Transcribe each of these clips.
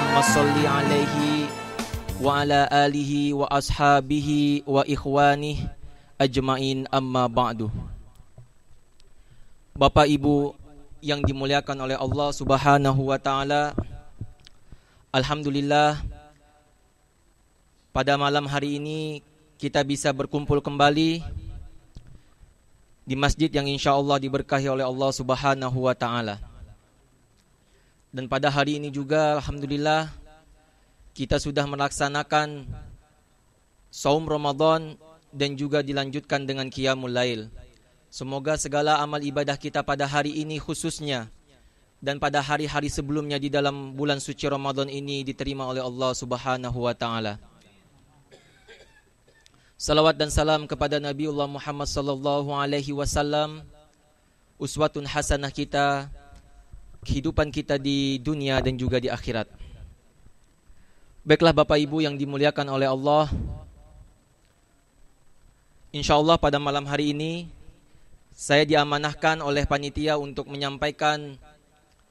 Allahumma sholli alaihi wa ala alihi wa ashabihi wa ikhwanihi ajmain, amma ba'du. Bapak Ibu yang dimuliakan oleh Allah Subhanahu wa taala, alhamdulillah pada malam hari ini kita bisa berkumpul kembali di masjid yang insya Allah diberkahi oleh Allah Subhanahu wa taala. Dan pada hari ini juga alhamdulillah kita sudah melaksanakan saum Ramadan dan juga dilanjutkan dengan qiyamul lail. Semoga segala amal ibadah kita pada hari ini khususnya dan pada hari-hari sebelumnya di dalam bulan suci Ramadan ini diterima oleh Allah Subhanahu wa taala. Salawat dan salam kepada Nabiullah Muhammad sallallahu alaihi wasallam, uswatun hasanah kita, kehidupan kita di dunia dan juga di akhirat. Baiklah Bapak Ibu yang dimuliakan oleh Allah, insyaallah pada malam hari ini saya diamanahkan oleh panitia untuk menyampaikan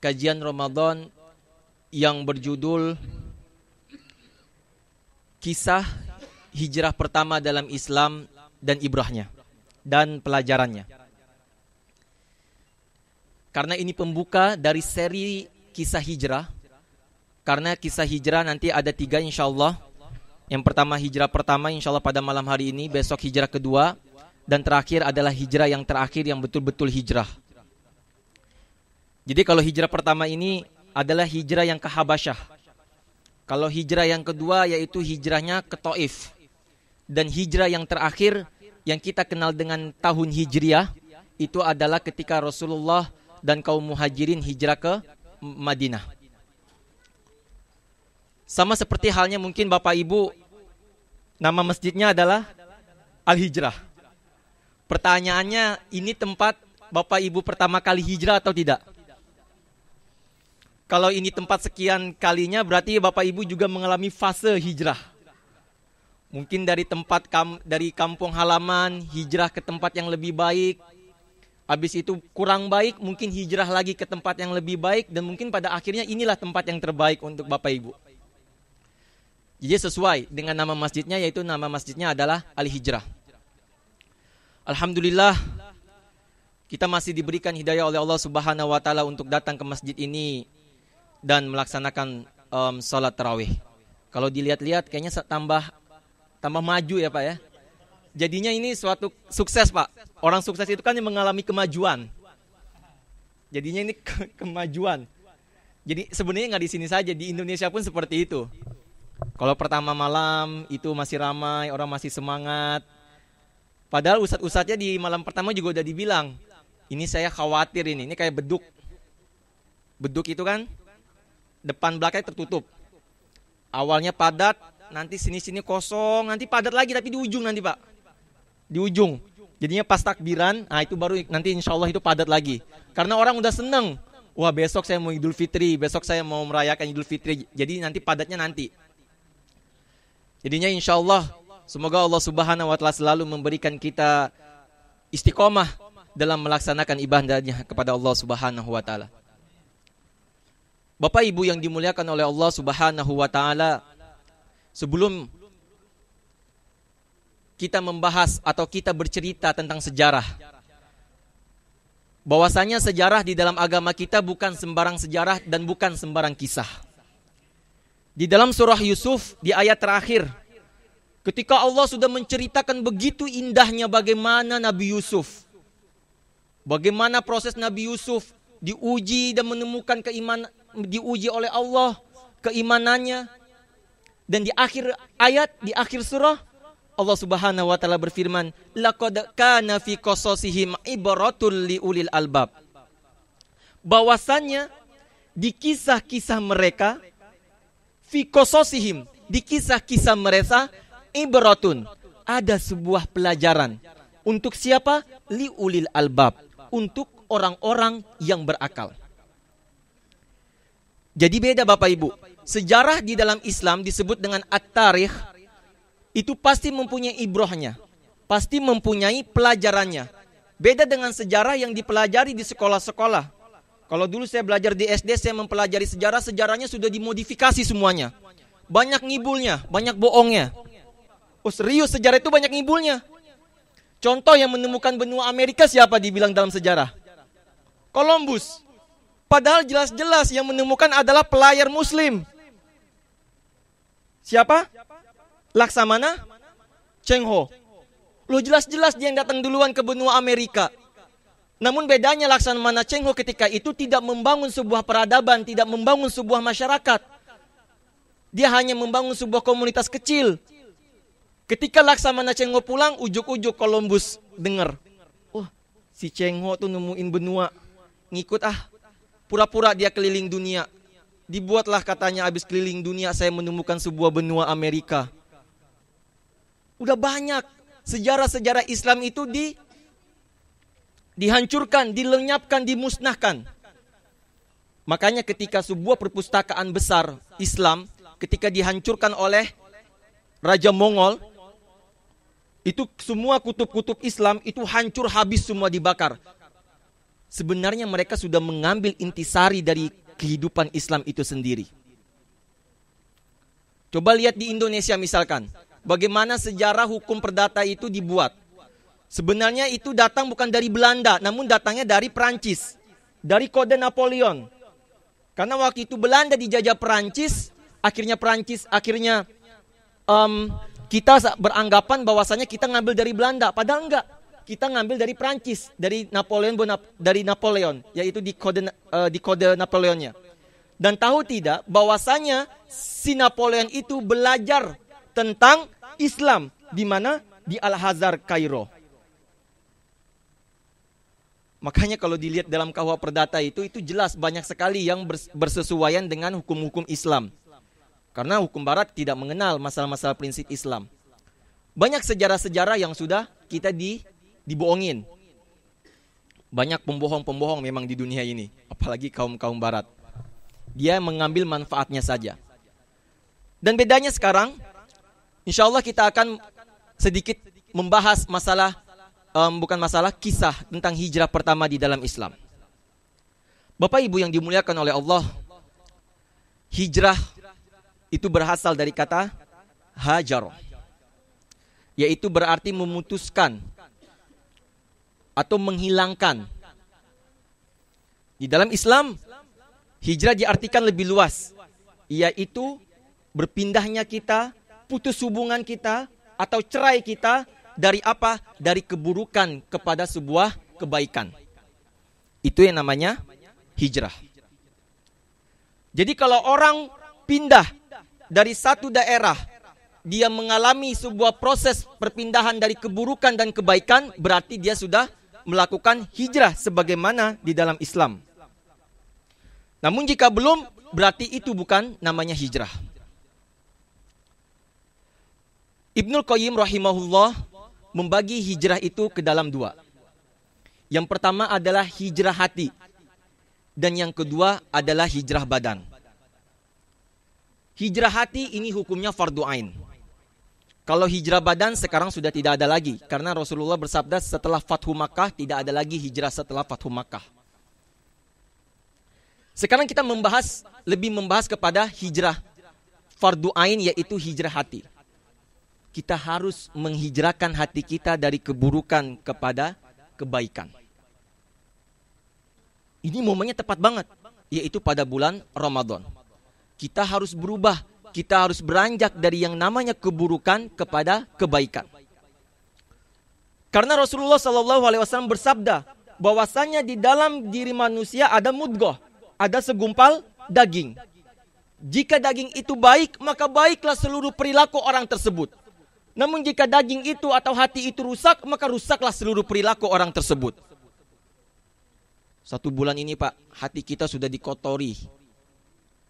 kajian Ramadan yang berjudul Kisah Hijrah Pertama dalam Islam dan Ibrahnya dan pelajarannya. Karena ini pembuka dari seri kisah hijrah. Karena kisah hijrah nanti ada 3 insyaallah. Yang pertama hijrah pertama insyaallah pada malam hari ini, besok hijrah kedua, dan terakhir adalah hijrah yang terakhir yang betul-betul hijrah. Jadi kalau hijrah pertama ini adalah hijrah yang ke Habasyah. Kalau hijrah yang kedua yaitu hijrahnya ke Taif. Dan hijrah yang terakhir yang kita kenal dengan tahun Hijriah itu adalah ketika Rasulullah dan kaum muhajirin hijrah ke Madinah. Sama seperti halnya mungkin Bapak Ibu, nama masjidnya adalah Al-Hijrah. Pertanyaannya, ini tempat Bapak Ibu pertama kali hijrah atau tidak? Kalau ini tempat sekian kalinya, berarti Bapak Ibu juga mengalami fase hijrah. Mungkin dari dari kampung halaman, hijrah ke tempat yang lebih baik. Habis itu kurang baik, mungkin hijrah lagi ke tempat yang lebih baik. Dan mungkin pada akhirnya inilah tempat yang terbaik untuk Bapak Ibu. Jadi sesuai dengan nama masjidnya, yaitu nama masjidnya adalah Al-Hijrah. Alhamdulillah kita masih diberikan hidayah oleh Allah Subhanahu wa taala untuk datang ke masjid ini dan melaksanakan salat tarawih. Kalau dilihat-lihat kayaknya tambah maju ya Pak ya. Jadinya ini suatu sukses Pak. Orang sukses itu kan yang mengalami kemajuan. Jadinya ini kemajuan. Jadi sebenarnya nggak di sini saja, di Indonesia pun seperti itu. Kalau pertama malam itu masih ramai, orang masih semangat. Padahal ustadz-ustadznya di malam pertama juga udah dibilang, ini saya khawatir ini kayak beduk. Beduk itu kan depan belakang tertutup. Awalnya padat, nanti sini-sini kosong, nanti padat lagi tapi di ujung nanti Pak. Di ujung. Jadinya pas takbiran, itu baru nanti insya Allah itu padat lagi. Karena orang udah seneng. Wah besok saya mau Idul Fitri, besok saya mau merayakan Idul Fitri. Jadi nanti padatnya nanti. Jadinya insya Allah semoga Allah Subhanahu wa taala selalu memberikan kita istiqomah dalam melaksanakan ibadahnya kepada Allah Subhanahu wa taala. Bapak Ibu yang dimuliakan oleh Allah Subhanahu wa taala, sebelum kita membahas atau kita bercerita tentang sejarah, bahwasanya sejarah di dalam agama kita bukan sembarang sejarah dan bukan sembarang kisah. Di dalam surah Yusuf di ayat terakhir, ketika Allah sudah menceritakan begitu indahnya bagaimana Nabi Yusuf, bagaimana proses Nabi Yusuf diuji dan menemukan keimanan, diuji oleh Allah keimanannya, dan di akhir ayat, di akhir surah Allah Subhanahu wa taala berfirman, laqad kana fi qasasihim ibratul liulil albab. Bahwasanya di kisah-kisah mereka, fi qasasihim, di kisah-kisah mereka, ibratun, ada sebuah pelajaran. Untuk siapa? Liulil albab, untuk orang-orang yang berakal. Jadi beda Bapak Ibu. Sejarah di dalam Islam disebut dengan at-tarikh. Itu pasti mempunyai ibrahnya, pasti mempunyai pelajarannya. Beda dengan sejarah yang dipelajari di sekolah-sekolah. Kalau dulu saya belajar di SD, saya mempelajari sejarah, sejarahnya sudah dimodifikasi semuanya. Banyak ngibulnya, banyak bohongnya. Oh serius, sejarah itu banyak ngibulnya. Contoh yang menemukan benua Amerika siapa dibilang dalam sejarah? Columbus. Padahal jelas-jelas yang menemukan adalah pelayar Muslim. Siapa? Laksamana Cheng Ho. Loh jelas-jelas dia yang datang duluan ke benua Amerika. Namun bedanya Laksamana Cheng Ho ketika itu tidak membangun sebuah peradaban, tidak membangun sebuah masyarakat. Dia hanya membangun sebuah komunitas kecil. Ketika Laksamana Cheng Ho pulang, ujuk-ujuk Columbus dengar. Wah, si Cheng Ho tuh nemuin benua. Ngikut pura-pura dia keliling dunia. Dibuatlah katanya habis keliling dunia saya menemukan sebuah benua Amerika. Udah banyak sejarah-sejarah Islam itu dihancurkan, dilenyapkan, dimusnahkan. Makanya ketika sebuah perpustakaan besar Islam, ketika dihancurkan oleh Raja Mongol, itu semua kutub-kutub Islam itu hancur habis, semua dibakar. Sebenarnya mereka sudah mengambil intisari dari kehidupan Islam itu sendiri. Coba lihat di Indonesia misalkan, bagaimana sejarah hukum perdata itu dibuat. Sebenarnya itu datang bukan dari Belanda, namun datangnya dari Perancis, dari Kode Napoleon. Karena waktu itu Belanda dijajah Perancis, akhirnya kita beranggapan bahwasanya kita ngambil dari Belanda, padahal enggak. Kita ngambil dari Perancis, dari Napoleon, yaitu di kode Napoleonnya. Dan tahu tidak bahwasanya si Napoleon itu belajar tentang Islam di mana? Di Al-Azhar Kairo. Makanya kalau dilihat dalam KUH Perdata itu jelas banyak sekali yang bersesuaian dengan hukum-hukum Islam. Karena hukum Barat tidak mengenal masalah-masalah prinsip Islam. Banyak sejarah-sejarah yang sudah kita dibohongin. Banyak pembohong-pembohong memang di dunia ini. Apalagi kaum-kaum Barat. Dia mengambil manfaatnya saja. Dan bedanya sekarang, insya Allah kita akan sedikit membahas kisah tentang hijrah pertama di dalam Islam. Bapak Ibu yang dimuliakan oleh Allah, hijrah itu berasal dari kata hajar, yaitu berarti memutuskan atau menghilangkan. Di dalam Islam, hijrah diartikan lebih luas, yaitu berpindahnya kita, putus hubungan kita, atau cerai kita dari apa? Dari keburukan kepada sebuah kebaikan. Itu yang namanya hijrah. Jadi kalau orang pindah dari satu daerah, dia mengalami sebuah proses perpindahan dari keburukan dan kebaikan, berarti dia sudah melakukan hijrah sebagaimana di dalam Islam. Namun jika belum, berarti itu bukan namanya hijrah. Ibnul Qayyim rahimahullah membagi hijrah itu ke dalam dua. Yang pertama adalah hijrah hati. Dan yang kedua adalah hijrah badan. Hijrah hati ini hukumnya fardu ain. Kalau hijrah badan sekarang sudah tidak ada lagi. Karena Rasulullah bersabda setelah Fathu Makkah tidak ada lagi hijrah setelah Fathu Makkah. Sekarang kita lebih membahas kepada hijrah fardu ain, yaitu hijrah hati. Kita harus menghijrahkan hati kita dari keburukan kepada kebaikan. Ini momennya tepat banget, yaitu pada bulan Ramadan. Kita harus berubah, kita harus beranjak dari yang namanya keburukan kepada kebaikan. Karena Rasulullah SAW bersabda bahwasanya di dalam diri manusia ada mudghah, ada segumpal daging. Jika daging itu baik, maka baiklah seluruh perilaku orang tersebut. Namun jika daging itu atau hati itu rusak, maka rusaklah seluruh perilaku orang tersebut. 1 bulan ini Pak, hati kita sudah dikotori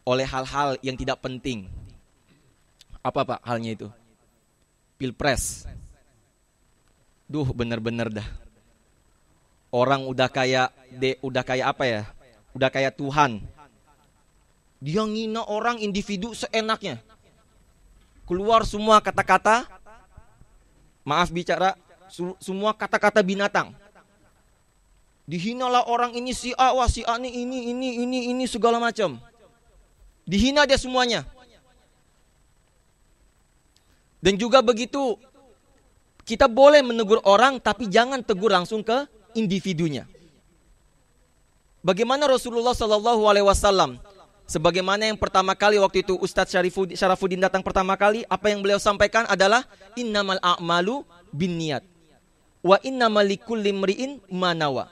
oleh hal-hal yang tidak penting. Apa Pak halnya itu? Pilpres. Duh, benar-benar dah. Orang udah kayak apa ya? Udah kayak Tuhan. Dia ngina orang individu seenaknya. Keluar semua kata-kata, maaf bicara, semua kata-kata binatang. Dihinalah orang ini si A, wah si A ini segala macam. Dihina dia semuanya. Dan juga begitu, kita boleh menegur orang tapi jangan tegur langsung ke individunya. Bagaimana Rasulullah Shallallahu Alaihi Wasallam? Sebagaimana yang pertama kali waktu itu Ustadz Syarafuddin datang pertama kali, apa yang beliau sampaikan adalah innamal a'malu binniyat wa innamal likulli imri'in ma nawa.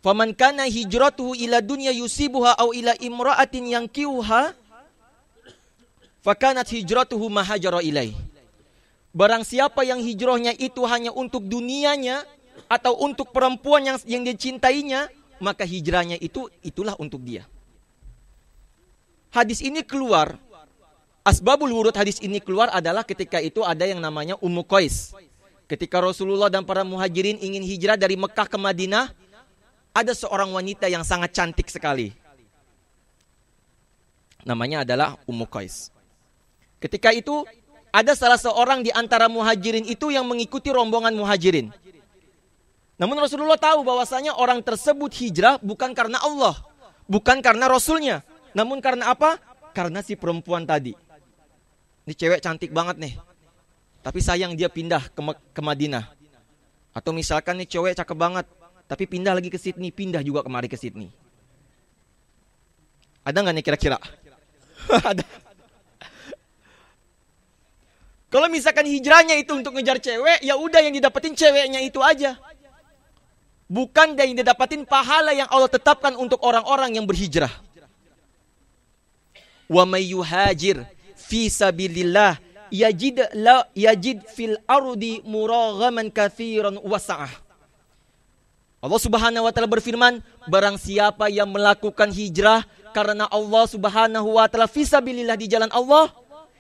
Faman kana hijratuhu ila dunya yusibuha aw ila imra'atin yankihuha fakanat hijratuhu ma hajara ilaih. Barang siapa yang hijrahnya itu hanya untuk dunianya atau untuk perempuan yang dicintainya, maka hijrahnya itulah untuk dia. Hadis ini keluar, asbabul wurud hadis ini keluar adalah ketika itu ada yang namanya Ummu Qais. Ketika Rasulullah dan para muhajirin ingin hijrah dari Mekah ke Madinah, ada seorang wanita yang sangat cantik sekali. Namanya adalah Ummu Qais. Ketika itu ada salah seorang di antara muhajirin itu yang mengikuti rombongan muhajirin. Namun Rasulullah tahu bahwasanya orang tersebut hijrah bukan karena Allah, bukan karena Rasulnya. Namun karena apa? Karena si perempuan tadi. Ini cewek cantik banget nih. Tapi sayang dia pindah ke Madinah. Atau misalkan nih cewek cakep banget, tapi pindah lagi ke Sydney, pindah juga kemari ke Sydney. Ada nggak nih kira-kira? Ada. Kalau misalkan hijrahnya itu untuk ngejar cewek, ya udah yang didapetin ceweknya itu aja. Bukan yang didapetin pahala yang Allah tetapkan untuk orang-orang yang berhijrah. Wa may yuhajir fi sabilillah yajid fil ardi muraghaman katsiran wasa'ah. Allah Subhanahu wa taala berfirman, barang siapa yang melakukan hijrah karena Allah Subhanahu wa taala fisabilillah di jalan Allah,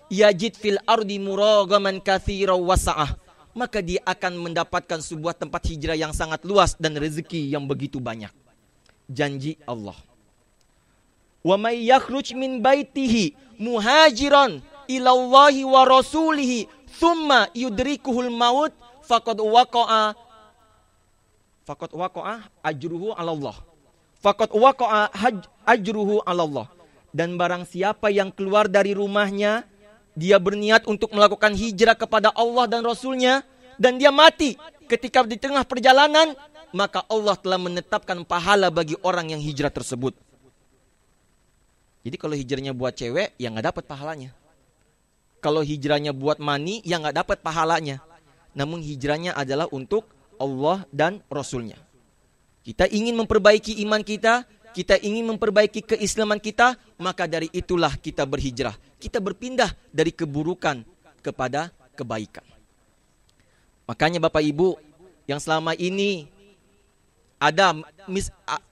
yajid fil ardi muraghaman katsiran wasa'ah, maka dia akan mendapatkan sebuah tempat hijrah yang sangat luas dan rezeki yang begitu banyak. Janji Allah. Wa may yakhruj min baitihi muhajiran ilallahi wa rasulihi thumma yudrikuhul maut faqad waqa'a ajruhu 'ala Allah. Faqad waqa'a ajruhu 'ala Allah. Dan barang siapa yang keluar dari rumahnya, dia berniat untuk melakukan hijrah kepada Allah dan Rasulnya, dan dia mati ketika di tengah perjalanan, maka Allah telah menetapkan pahala bagi orang yang hijrah tersebut. Jadi kalau hijrahnya buat cewek, ya nggak dapat pahalanya. Kalau hijrahnya buat money, ya nggak dapat pahalanya. Namun hijrahnya adalah untuk Allah dan Rasulnya. Kita ingin memperbaiki iman kita, kita ingin memperbaiki keislaman kita, maka dari itulah kita berhijrah. Kita berpindah dari keburukan kepada kebaikan. Makanya Bapak Ibu, yang selama ini ada,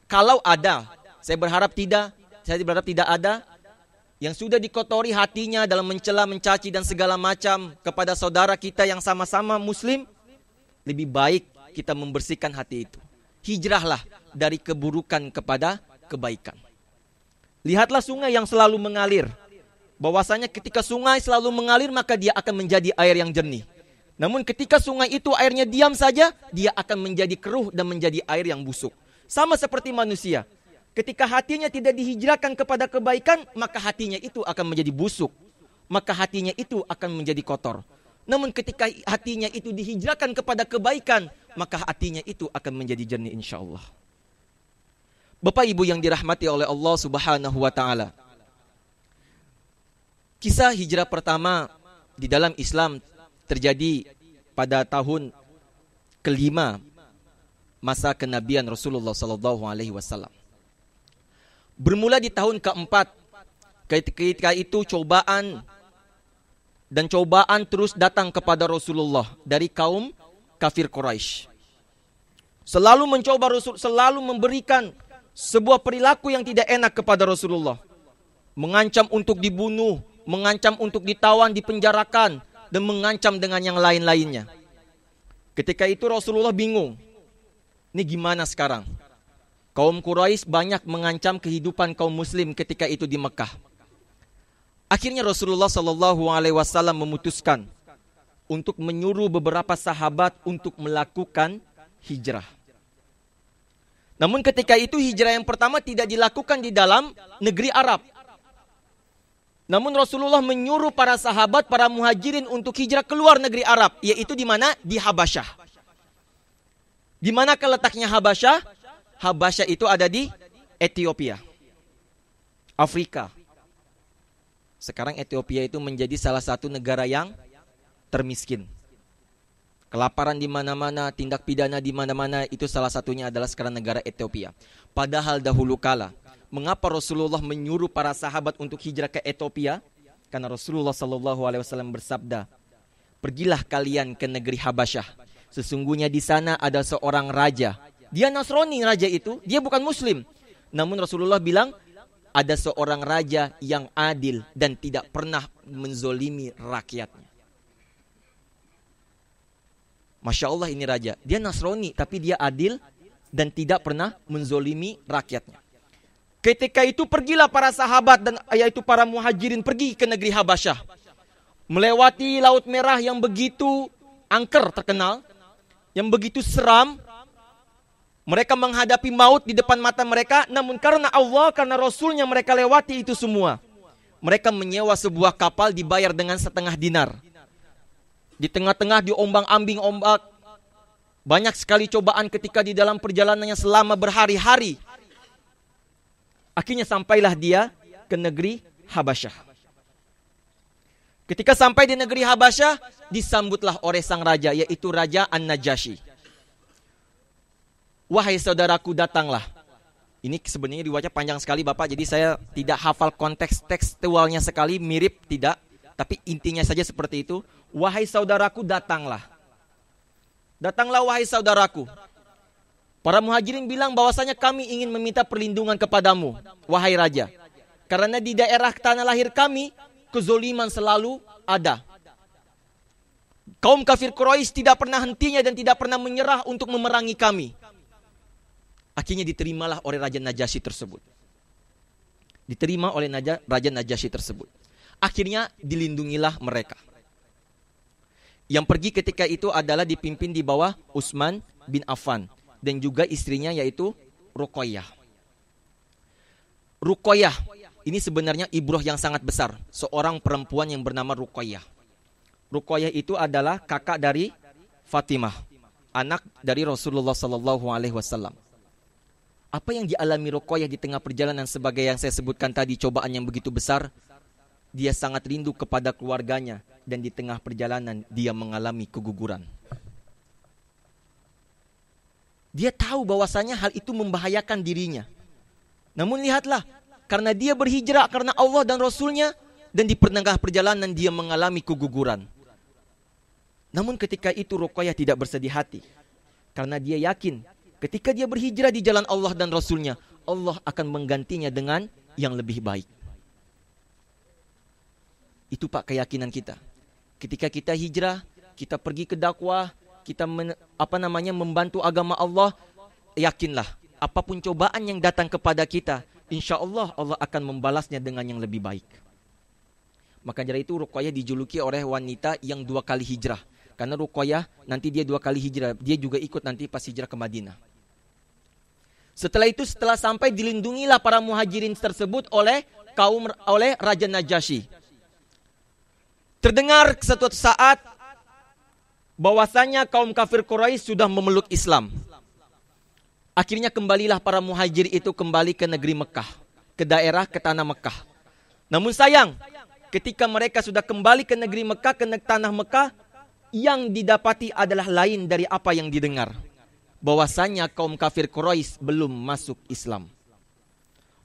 kalau ada, saya berharap tidak ada, yang sudah dikotori hatinya dalam mencela, mencaci dan segala macam kepada saudara kita yang sama-sama muslim, lebih baik kita membersihkan hati itu. Hijrahlah dari keburukan kepada kebaikan. Lihatlah sungai yang selalu mengalir. Bahwasanya ketika sungai selalu mengalir, maka dia akan menjadi air yang jernih. Namun ketika sungai itu airnya diam saja, dia akan menjadi keruh dan menjadi air yang busuk. Sama seperti manusia. Ketika hatinya tidak dihijrahkan kepada kebaikan, maka hatinya itu akan menjadi busuk. Maka hatinya itu akan menjadi kotor. Namun ketika hatinya itu dihijrahkan kepada kebaikan, maka hatinya itu akan menjadi jernih insyaAllah. Bapak Ibu yang dirahmati oleh Allah Subhanahu wa ta'ala. Kisah hijrah pertama di dalam Islam terjadi pada tahun kelima masa kenabian Rasulullah sallallahu alaihi wasallam. Bermula di tahun keempat, ketika itu cobaan terus datang kepada Rasulullah dari kaum kafir Quraisy. Selalu mencoba Rasul, selalu memberikan sebuah perilaku yang tidak enak kepada Rasulullah. Mengancam untuk dibunuh, mengancam untuk ditawan, dipenjarakan, dan mengancam dengan yang lain-lainnya. Ketika itu Rasulullah bingung. Ini gimana sekarang? Kaum Quraisy banyak mengancam kehidupan kaum muslim ketika itu di Mekah. Akhirnya Rasulullah SAW memutuskan untuk menyuruh beberapa sahabat untuk melakukan hijrah. Namun ketika itu hijrah yang pertama tidak dilakukan di dalam negeri Arab. Namun Rasulullah menyuruh para sahabat, para muhajirin untuk hijrah keluar negeri Arab. Yaitu di mana? Di Habasyah. Di manakah letaknya Habasyah? Habasyah itu ada di Ethiopia, Afrika. Sekarang Ethiopia itu menjadi salah satu negara yang termiskin. Kelaparan di mana-mana, tindak pidana di mana-mana, itu salah satunya adalah sekarang negara Ethiopia. Padahal dahulu kala, mengapa Rasulullah menyuruh para sahabat untuk hijrah ke Ethiopia? Karena Rasulullah SAW bersabda, pergilah kalian ke negeri Habasyah. Sesungguhnya di sana ada seorang raja. Dia Nasrani, raja itu, dia bukan Muslim. Namun Rasulullah bilang, ada seorang raja yang adil dan tidak pernah menzolimi rakyatnya. Masya Allah, ini raja. Dia Nasrani, tapi dia adil dan tidak pernah menzolimi rakyatnya. Ketika itu pergilah para sahabat dan yaitu para muhajirin pergi ke negeri Habasyah. Melewati Laut Merah yang begitu angker terkenal, yang begitu seram. Mereka menghadapi maut di depan mata mereka, namun karena Allah, karena Rasulnya mereka lewati itu semua. Mereka menyewa sebuah kapal dibayar dengan 1/2 dinar. Di tengah-tengah diombang-ambing ombak. Banyak sekali cobaan ketika di dalam perjalanannya selama berhari-hari. Akhirnya sampailah dia ke negeri Habasyah. Ketika sampai di negeri Habasyah, disambutlah oleh sang raja, yaitu Raja An-Najasyi. Wahai saudaraku, datanglah. Ini sebenarnya dibaca panjang sekali Bapak, jadi saya tidak hafal konteks tekstualnya sekali, mirip tidak. Tapi intinya saja seperti itu. Wahai saudaraku, datanglah. Datanglah wahai saudaraku. Para muhajirin bilang bahwasanya kami ingin meminta perlindungan kepadamu, wahai raja. Karena di daerah tanah lahir kami, kezoliman selalu ada. Kaum kafir Quraisy tidak pernah hentinya dan tidak pernah menyerah untuk memerangi kami. Akhirnya diterimalah oleh Raja Najasyi tersebut. Diterima oleh Raja Najasyi tersebut. Akhirnya dilindungilah mereka. Yang pergi ketika itu adalah dipimpin di bawah Utsman bin Affan. Dan juga istrinya yaitu Ruqayyah. Ruqayyah ini sebenarnya ibroh yang sangat besar. Seorang perempuan yang bernama Ruqayyah. Ruqayyah itu adalah kakak dari Fatimah. Anak dari Rasulullah SAW. Apa yang dialami Ruqayyah di tengah perjalanan sebagai yang saya sebutkan tadi, cobaan yang begitu besar. Dia sangat rindu kepada keluarganya dan di tengah perjalanan dia mengalami keguguran. Dia tahu bahwasanya hal itu membahayakan dirinya. Namun lihatlah, karena dia berhijrah karena Allah dan Rasulnya, dan di tengah perjalanan dia mengalami keguguran. Namun ketika itu Ruqayyah tidak bersedih hati. Karena dia yakin ketika dia berhijrah di jalan Allah dan Rasulnya, Allah akan menggantinya dengan yang lebih baik. Itu Pak keyakinan kita. Ketika kita hijrah, kita pergi ke dakwah, kita membantu agama Allah, yakinlah apapun cobaan yang datang kepada kita, insya Allah Allah akan membalasnya dengan yang lebih baik. Maka dari itu Ruqayyah dijuluki oleh wanita yang 2 kali hijrah. Karena Ruqayyah nanti dia 2 kali hijrah, dia juga ikut nanti pas hijrah ke Madinah. Setelah itu, setelah sampai, dilindungilah para muhajirin tersebut oleh Raja Najasyi. Terdengar suatu saat bahwasanya kaum kafir Quraisy sudah memeluk Islam. Akhirnya kembalilah para muhajir itu kembali ke negeri Mekah, ke tanah Mekah. Namun sayang, ketika mereka sudah kembali ke negeri Mekah, ke tanah Mekah, yang didapati adalah lain dari apa yang didengar. Bahwasanya kaum kafir Quraisy belum masuk Islam.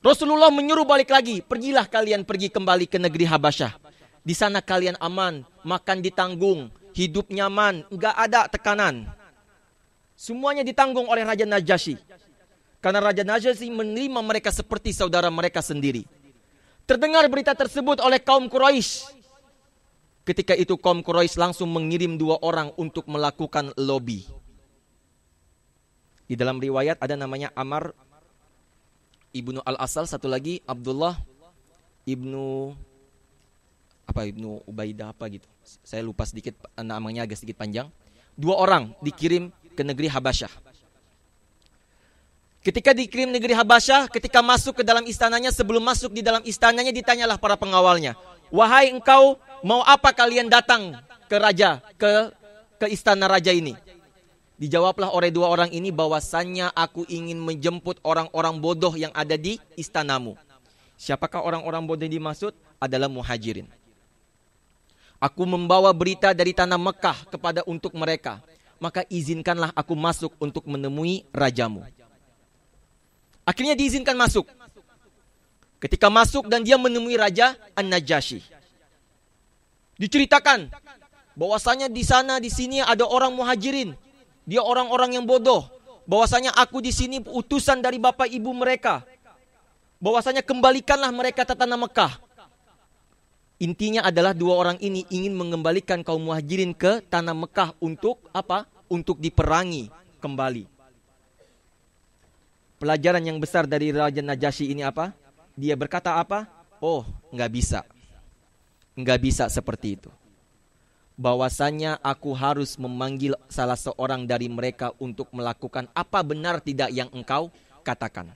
Rasulullah menyuruh balik lagi, pergilah kalian kembali ke negeri Habasyah. Di sana kalian aman, makan ditanggung, hidup nyaman, enggak ada tekanan. Semuanya ditanggung oleh Raja Najasyi. Karena Raja Najasyi menerima mereka seperti saudara mereka sendiri. Terdengar berita tersebut oleh kaum Quraisy. Ketika itu kaum Quraisy langsung mengirim 2 orang untuk melakukan lobby. Di dalam riwayat ada namanya Amr ibnu Al-Asal, satu lagi Abdullah ibnu Ubaidah gitu. Saya lupa sedikit, namanya agak sedikit panjang. 2 orang dikirim ke negeri Habasyah. Ketika dikirim negeri Habasyah, ketika masuk ke dalam istananya, sebelum masuk di dalam istananya ditanyalah para pengawalnya, wahai engkau, mau apa kalian datang ke raja, ke istana raja ini? Dijawablah oleh dua orang ini bahwasannya aku ingin menjemput orang-orang bodoh yang ada di istanamu. Siapakah orang-orang bodoh yang dimaksud? Adalah muhajirin. Aku membawa berita dari tanah Mekah untuk mereka. Maka izinkanlah aku masuk untuk menemui rajamu. Akhirnya diizinkan masuk. Ketika masuk dan dia menemui Raja An-Najasyi. Diceritakan bahwasanya di sana di sini ada orang muhajirin. Dia orang-orang yang bodoh. Bahwasanya aku di sini utusan dari bapak ibu mereka. Bahwasanya kembalikanlah mereka ke tanah Mekah. Intinya adalah dua orang ini ingin mengembalikan kaum muhajirin ke tanah Mekah untuk apa? Untuk diperangi kembali. Pelajaran yang besar dari Raja Najasyi ini apa? Dia berkata apa? Oh, nggak bisa. Nggak bisa seperti itu. Bahwasanya aku harus memanggil salah seorang dari mereka untuk melakukan apa benar tidak yang engkau katakan.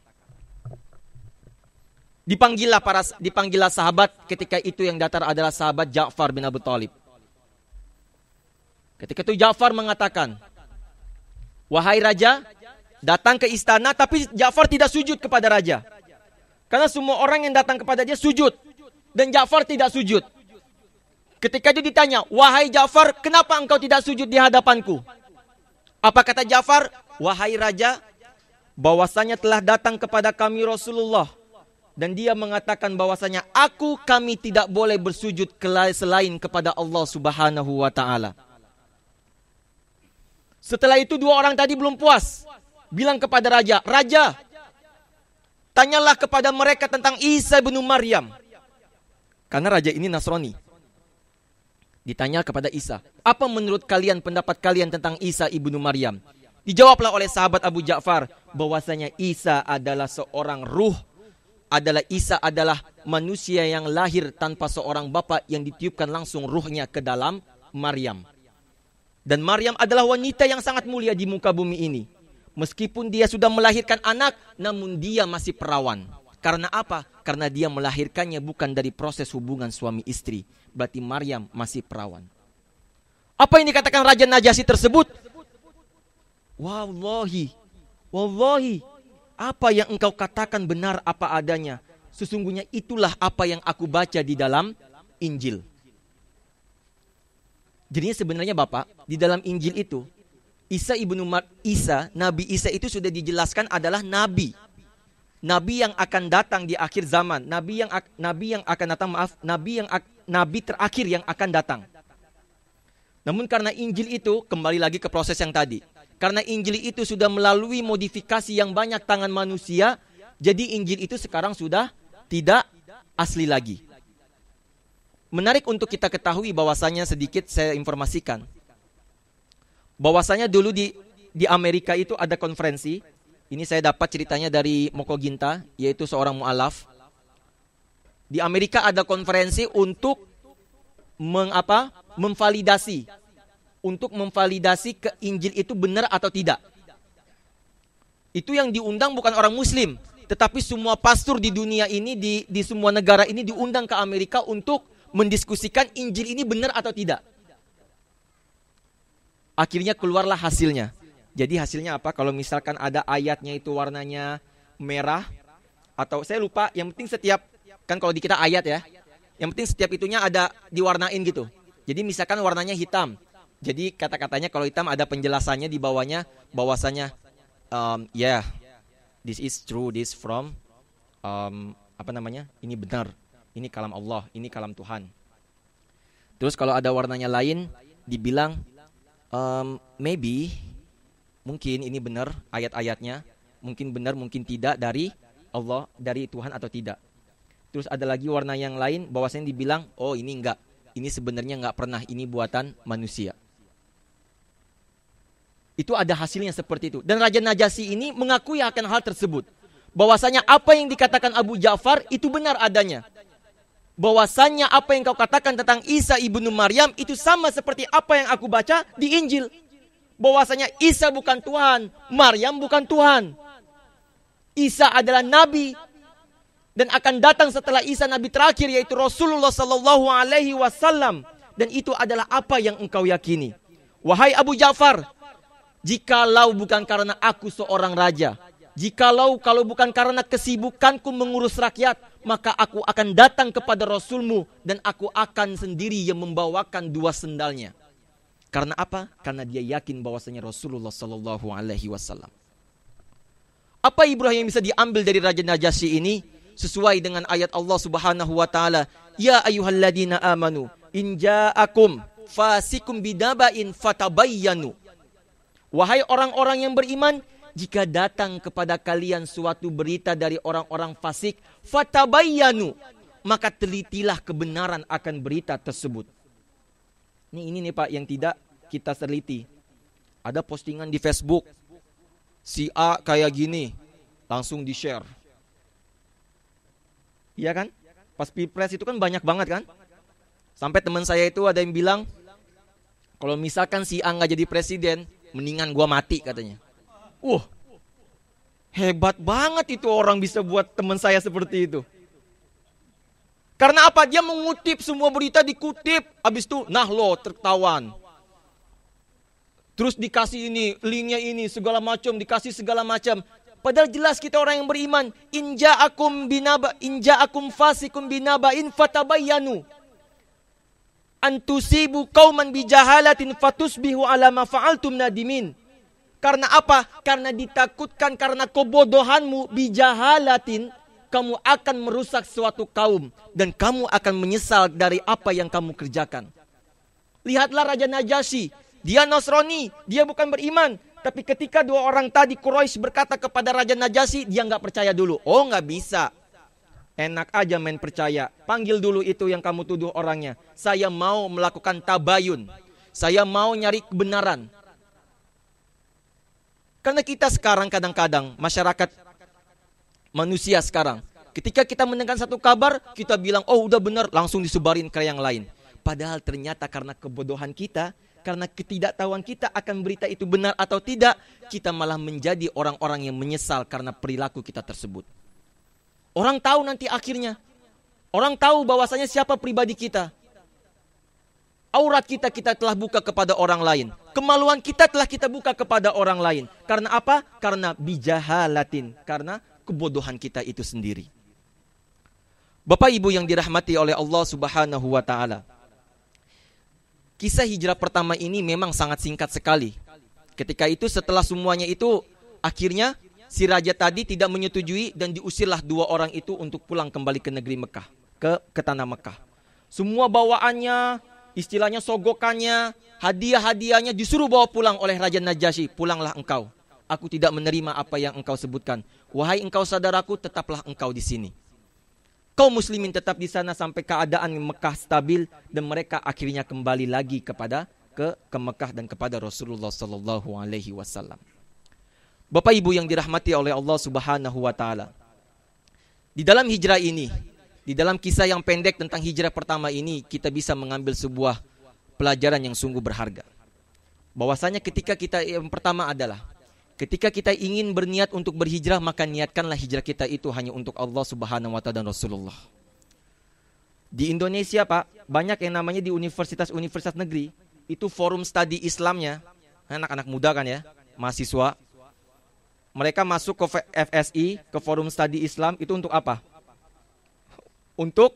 Dipanggillah sahabat, ketika itu yang datang adalah sahabat Ja'far bin Abi Thalib. Ketika itu Ja'far mengatakan, wahai raja, datang ke istana, tapi Ja'far tidak sujud kepada raja. Karena semua orang yang datang kepada dia sujud. Dan Ja'far tidak sujud. Ketika itu ditanya, wahai Ja'far, kenapa engkau tidak sujud di hadapanku? Apa kata Ja'far? Wahai raja, bahwasanya telah datang kepada kami Rasulullah. Dan dia mengatakan bahwasanya kami tidak boleh bersujud selain kepada Allah Subhanahu wa ta'ala. Setelah itu dua orang tadi belum puas. Bilang kepada raja, raja, tanyalah kepada mereka tentang Isa bin Maryam. Karena raja ini Nasrani. Ditanya kepada Isa, apa menurut kalian, pendapat kalian tentang Isa ibnu Maryam? Dijawablah oleh sahabat Abu Ja'far bahwasanya Isa adalah seorang ruh, Isa adalah manusia yang lahir tanpa seorang bapa yang ditiupkan langsung ruhnya ke dalam Maryam. Dan Maryam adalah wanita yang sangat mulia di muka bumi ini. Meskipun dia sudah melahirkan anak, namun dia masih perawan. Karena apa? Karena dia melahirkannya bukan dari proses hubungan suami istri. Berarti Maryam masih perawan. Apa yang dikatakan Raja Najasyi tersebut? Wallahi, apa yang engkau katakan benar apa adanya. Sesungguhnya itulah apa yang aku baca di dalam Injil. Jadinya sebenarnya Bapak, di dalam Injil itu, Nabi Isa itu sudah dijelaskan adalah nabi. Nabi yang akan datang di akhir zaman, nabi terakhir yang akan datang. Namun karena Injil itu kembali lagi ke proses yang tadi. Karena Injil itu sudah melalui modifikasi yang banyak tangan manusia, jadi Injil itu sekarang sudah tidak asli lagi. Menarik untuk kita ketahui bahwasanya sedikit saya informasikan. Bahwasanya dulu di Amerika itu ada konferensi. Ini saya dapat ceritanya dari Moko Ginta, yaitu seorang mu'alaf. Di Amerika ada konferensi untuk memvalidasi ke Injil itu benar atau tidak. Itu yang diundang bukan orang Muslim, tetapi semua pastor di dunia ini, di semua negara ini diundang ke Amerika untuk mendiskusikan Injil ini benar atau tidak. Akhirnya keluarlah hasilnya. Jadi hasilnya apa? Kalau misalkan ada ayatnya itu warnanya merah, atau saya lupa, yang penting setiap, kan kalau di kita ayat ya, yang penting setiap itunya ada diwarnain gitu. Jadi misalkan warnanya hitam, jadi kata-katanya kalau hitam ada penjelasannya di bawahnya, bahwasanya this is true, this from ini benar, ini kalam Allah, ini kalam Tuhan. Terus kalau ada warnanya lain dibilang maybe, mungkin ini benar ayat-ayatnya, mungkin benar, mungkin tidak dari Allah, dari Tuhan atau tidak. Terus ada lagi warna yang lain bahwasanya dibilang, oh ini enggak, ini sebenarnya enggak pernah, ini buatan manusia. Itu ada hasilnya seperti itu. Dan Raja Najasyi ini mengakui akan hal tersebut. Bahwasanya apa yang dikatakan Abu Ja'far itu benar adanya. Bahwasanya apa yang kau katakan tentang Isa ibnu Maryam itu sama seperti apa yang aku baca di Injil. Bahwasanya Isa bukan Tuhan, Maryam bukan Tuhan. Isa adalah nabi dan akan datang setelah Isa nabi terakhir, yaitu Rasulullah sallallahu alaihi wasallam, dan itu adalah apa yang engkau yakini. Wahai Abu Ja'far, jikalau bukan karena aku seorang raja, kalau bukan karena kesibukanku mengurus rakyat, maka aku akan datang kepada Rasulmu dan aku akan sendiri yang membawakan 2 sendalnya. Karena apa? Karena dia yakin bahwasanya Rasulullah sallallahu alaihi wasallam. Apa ibrah yang bisa diambil dari Raja Najasyi ini? Sesuai dengan ayat Allah Subhanahu wa taala, ya ayyuhalladzina amanu in ja'akum fasikum bidaba'in fatabayyanu. Wahai orang-orang yang beriman, jika datang kepada kalian suatu berita dari orang-orang fasik, fatabayyanu, maka telitilah kebenaran akan berita tersebut. Ini nih Pak yang tidak kita teliti. Ada postingan di Facebook, si A kayak gini, langsung di-share. Iya kan? Pas Pilpres itu kan banyak banget kan? Sampai teman saya itu ada yang bilang, kalau misalkan si A nggak jadi presiden, mendingan gua mati katanya. Hebat banget itu orang bisa buat teman saya seperti itu. Karena apa? Dia mengutip semua berita, dikutip. Habis itu, nah lo tertawan. Terus dikasih ini, linknya ini, segala macam, dikasih segala macam. Padahal jelas kita orang yang beriman. In ja'akum fasikum binaba'in fatabayyanu antusibu qauman bijahalatin fatusbihu ala ma fa'altum nadimin. Karena apa? Karena ditakutkan karena kebodohanmu bijahalatin, kamu akan merusak suatu kaum dan kamu akan menyesal dari apa yang kamu kerjakan. Lihatlah Raja Najasyi, dia Nasrani, dia bukan beriman. Tapi ketika 2 orang tadi Quraisy berkata kepada Raja Najasyi, dia nggak percaya dulu. Oh nggak bisa, enak aja main percaya. Panggil dulu itu yang kamu tuduh orangnya. Saya mau melakukan tabayun, saya mau nyari kebenaran. Karena kita sekarang kadang-kadang masyarakat manusia sekarang, ketika kita mendengar satu kabar, kita bilang, oh udah benar, langsung disebarin ke yang lain. Padahal ternyata karena kebodohan kita, karena ketidaktahuan kita akan berita itu benar atau tidak, kita malah menjadi orang-orang yang menyesal karena perilaku kita tersebut. Orang tahu nanti akhirnya, orang tahu bahwasanya siapa pribadi kita. Aurat kita telah buka kepada orang lain. Kemaluan kita telah kita buka kepada orang lain. Karena apa? Karena bijahalatin, karena kebodohan kita itu sendiri. Bapak Ibu yang dirahmati oleh Allah Subhanahu wa taala. Kisah hijrah pertama ini memang sangat singkat sekali. Ketika itu setelah semuanya itu, akhirnya si raja tadi tidak menyetujui dan diusirlah 2 orang itu untuk pulang kembali ke negeri Mekah, ke tanah Mekah. Semua bawaannya, istilahnya sogokannya, hadiah-hadiahnya disuruh bawa pulang oleh Raja Najasyi. Pulanglah engkau. Aku tidak menerima apa yang engkau sebutkan. Wahai engkau saudaraku, tetaplah engkau di sini. Kaum muslimin tetap di sana sampai keadaan Mekah stabil dan mereka akhirnya kembali lagi ke Mekah dan kepada Rasulullah sallallahu alaihi wasallam. Bapak Ibu yang dirahmati oleh Allah Subhanahu wa taala. Di dalam hijrah ini, di dalam kisah yang pendek tentang hijrah pertama ini, kita bisa mengambil sebuah pelajaran yang sungguh berharga. Bahwasanya ketika kita yang pertama adalah ketika kita ingin berniat untuk berhijrah, maka niatkanlah hijrah kita itu hanya untuk Allah Subhanahu wa taala dan Rasulullah. Di Indonesia, Pak, banyak yang namanya di universitas-universitas negeri, itu forum studi Islamnya, anak-anak muda kan ya, mahasiswa. Mereka masuk ke FSI, ke forum studi Islam, itu untuk apa? Untuk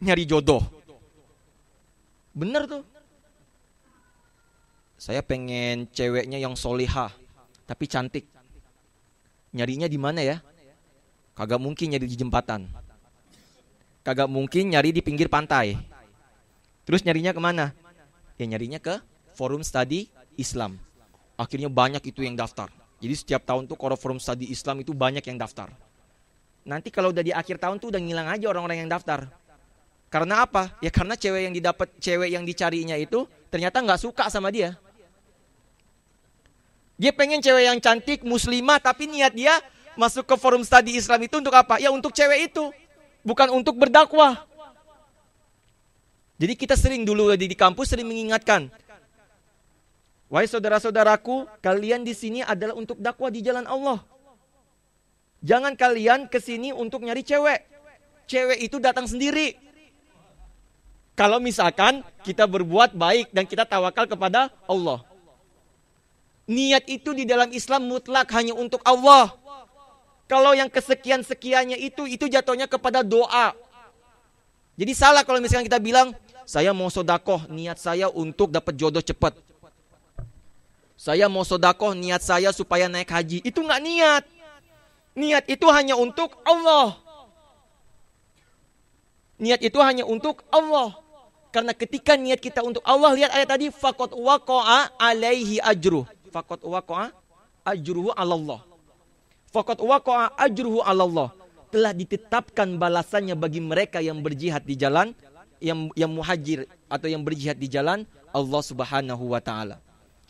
nyari jodoh. Bener tuh. Saya pengen ceweknya yang solihah, tapi cantik. Nyarinya di mana ya? Kagak mungkin nyari di jembatan. Kagak mungkin nyari di pinggir pantai. Terus nyarinya kemana? Ya nyarinya ke forum studi Islam. Akhirnya banyak itu yang daftar. Jadi setiap tahun tuh kalau forum studi Islam itu banyak yang daftar. Nanti kalau udah di akhir tahun tuh udah ngilang aja orang-orang yang daftar. Karena apa? Ya karena cewek yang dicarinya itu ternyata nggak suka sama dia. Dia pengen cewek yang cantik, muslimah, tapi niat dia masuk ke forum studi Islam itu untuk apa? Ya untuk cewek itu, bukan untuk berdakwah. Jadi kita sering dulu di kampus sering mengingatkan, wahai saudara-saudaraku, kalian di sini adalah untuk dakwah di jalan Allah. Jangan kalian kesini untuk nyari cewek. Cewek itu datang sendiri. Kalau misalkan kita berbuat baik dan kita tawakal kepada Allah. Niat itu di dalam Islam mutlak hanya untuk Allah. Kalau yang kesekian-sekiannya itu jatuhnya kepada doa. Jadi salah kalau misalkan kita bilang, saya mau sodakoh, niat saya untuk dapat jodoh cepat. Saya mau sodakoh, niat saya supaya naik haji. Itu nggak niat. Niat itu hanya untuk Allah. Niat itu hanya untuk Allah. Karena ketika niat kita untuk Allah, lihat ayat tadi, faqad waqa'a alaihi ajruh. Faqad waqa'a ajruhu 'alallah. Faqad waqa'a ajruhu 'alallah. Telah ditetapkan balasannya bagi mereka yang berjihad di jalan, yang muhajir atau yang berjihad di jalan Allah Subhanahu wa taala.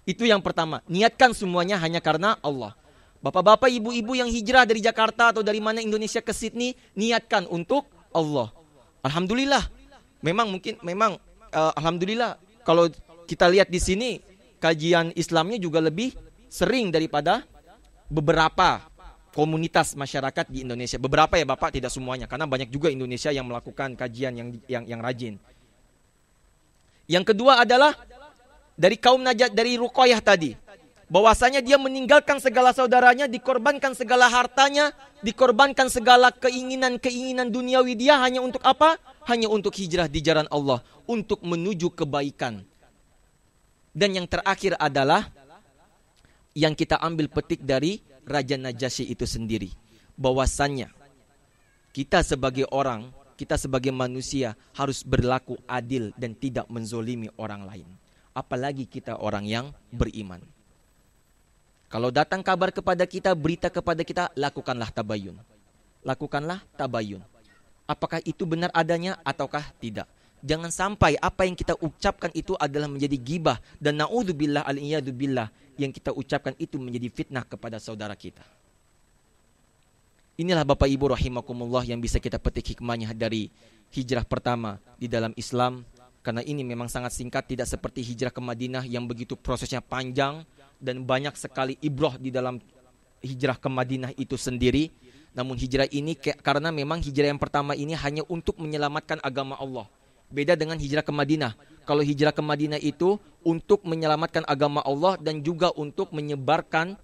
Itu yang pertama, niatkan semuanya hanya karena Allah. Bapak-bapak, ibu-ibu yang hijrah dari Jakarta atau dari mana Indonesia ke Sydney, niatkan untuk Allah. Alhamdulillah. Alhamdulillah kalau kita lihat di sini kajian Islamnya juga lebih sering daripada beberapa komunitas masyarakat di Indonesia. Beberapa ya Bapak, tidak semuanya, karena banyak juga Indonesia yang melakukan kajian yang rajin. Yang kedua adalah dari kaum Najat, dari Ruqayyah tadi, bahwasanya dia meninggalkan segala saudaranya, dikorbankan segala hartanya, dikorbankan segala keinginan duniawi dia hanya untuk apa? Hanya untuk hijrah di jalan Allah, untuk menuju kebaikan. Dan yang terakhir adalah yang kita ambil petik dari Raja Najasyi itu sendiri, bahwasannya kita sebagai orang, kita sebagai manusia harus berlaku adil dan tidak menzolimi orang lain. Apalagi kita orang yang beriman. Kalau datang kabar kepada kita, berita kepada kita, lakukanlah tabayun. Lakukanlah tabayun. Apakah itu benar adanya ataukah tidak? Jangan sampai apa yang kita ucapkan itu adalah menjadi gibah dan naudzubillah al-iyadzubillah, yang kita ucapkan itu menjadi fitnah kepada saudara kita. Inilah Bapak Ibu rahimakumullah yang bisa kita petik hikmahnya dari hijrah pertama di dalam Islam. Karena ini memang sangat singkat, tidak seperti hijrah ke Madinah yang begitu prosesnya panjang dan banyak sekali ibrah di dalam hijrah ke Madinah itu sendiri. Namun hijrah ini karena memang hijrah yang pertama ini hanya untuk menyelamatkan agama Allah. Beda dengan hijrah ke Madinah. Kalau hijrah ke Madinah itu untuk menyelamatkan agama Allah dan juga untuk menyebarkan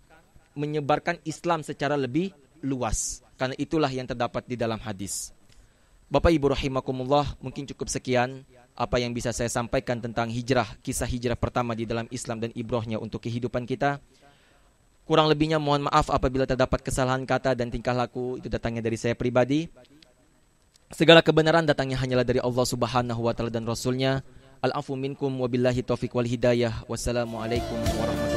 Islam secara lebih luas. Karena itulah yang terdapat di dalam hadis. Bapak Ibu rahimakumullah, mungkin cukup sekian apa yang bisa saya sampaikan tentang hijrah, kisah hijrah pertama di dalam Islam dan ibrahnya untuk kehidupan kita. Kurang lebihnya mohon maaf apabila terdapat kesalahan kata dan tingkah laku, itu datangnya dari saya pribadi. Segala kebenaran datangnya hanyalah dari Allah Subhanahu wa taala dan Rasulnya. Al-afu minkum wabillahi taufiq wal hidayah. Wassalamualaikum warahmatullahi wabarakatuh.